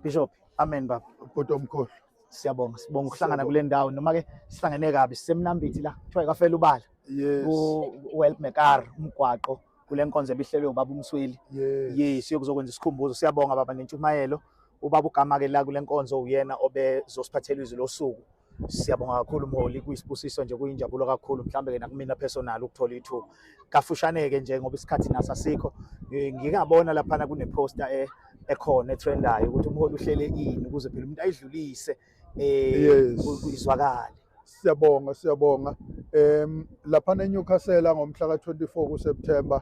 Bishop, amen baba. Bhuti omkhulu. Sibonga ukuhlangana kule ndawo noma ke sihlangene kabi sisemnambithi la kuthiwa ikafela ubala. Yes. Ku-Welp Mekar umgwaqo kule nkonzo ebihlelwe ubaba uMsweli. Yes, yokuzokwenza isikhumbuzo. Siyabonga baba nentshumayelo. Ubaba ugama ke la kule nkonzo uyena obezosiphathela izwi losuku. Siyabonga kakhulu mholi, kuyisibusiso nje, kuyinjabulo kakhulu mhlambe ke nakumina personal ukuthola ithuba. Kafushane ke nje ngoba isikhathi naso asikho. Ngike ngabona lapha kune poster ekhona etrendayo ukuthi umholi uhlele ini ukuze phela umuntu ayidlulise izwakale. Siyabonga. Lapha eNewcastle ngomhla ka-24 kuSeptember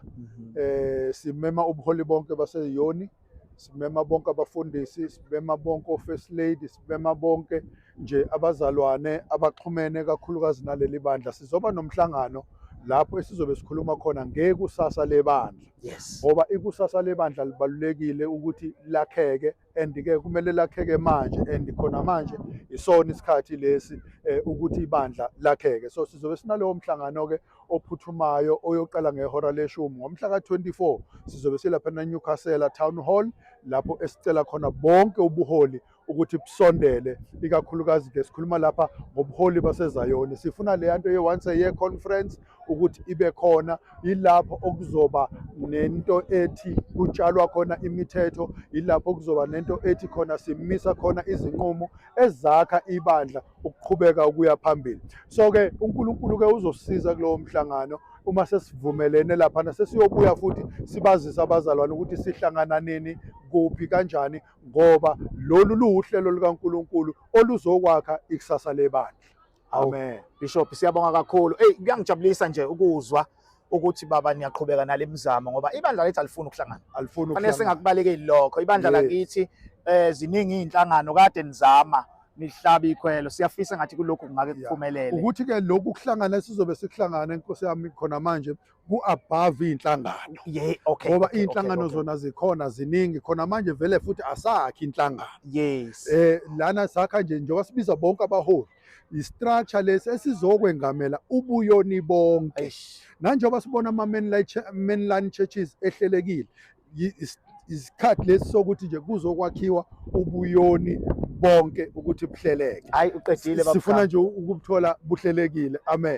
simema ubuholi bonke baseYoni, simema bonke abafundisi, simema bonke o-first lady, simema bonke nje abazalwane abaxhumene kakhulukazi naleli bandla. Sizoba nomhlangano lapho esizobe sikhuluma khona ngekusasa lebandla. Yes. Ngoba ikusasa lebandla libalulekile ukuthi lakheke, and ke kumele lakheke manje, and khona manje isona isikhathi lesi ukuthi ibandla lakheke. So sizobe sinalowo mhlangano ke ophuthumayo oyoqala ngehora leshumi ngomhla ka-24. Sizobe silapha eNewcastle Town Hall lapho esicela khona bonke ubuholi ukuthi busondele, ikakhulukazi ke sikhuluma lapha ngobuholi baseZayoni. Sifuna le nto ye-once a year conference ukuthi ibe khona, ilapho okuzoba nento ethi kutshalwa khona imithetho, ilapho kuzoba nento ethi khona simisa khona izinqumo ezakha ibandla ukuqhubeka ukuya phambili. So ke uNkulunkulu ke uzosisiza kulowo mhlangano uma sesivumelene lapha, sesiyobuya futhi sibazisa abazalwane ukuthi sihlangana nini, kuphi, kanjani, ngoba lolu luhlelo lukaNkulunkulu oluzokwakha ikusasa lebandla. Amen. Bishop, siyabonga kakhulu. Kuyangijabulisa nje ukuzwa ukuthi baba niyaqhubeka nale mizamo ngoba ibandla lethu alifuni ukuhlangana. Fanele singakubalekeli lokho. Ibandla lakithi ziningi izinhlangano kade nizama nihlaba ikhwelo. Siyafisa ngathi kulokhu kungake kuphumelele. Ukuthi ke lokhu kuhlangana sizobe sikuhlangana Nkosi yami khona manje ku-above inhlangano. Okay. Ngoba inhlangano zona zikhona ziningi khona manje vele futhi asakhi inhlangano. Yes. Lana sakha nje njengoba sibiza bonke abaholi. I-structure lesi esizokwengamela ubuyoni bonke. Nanjengoba sibona ama-mainline churches ehlelekile, isikhathi lesi sokuthi nje kuzokwakhiwa ubuyoni bonke ukuthi buhleleke. Hayi uqedile baba. Sifuna nje ukubuthola buhlelekile. Amen.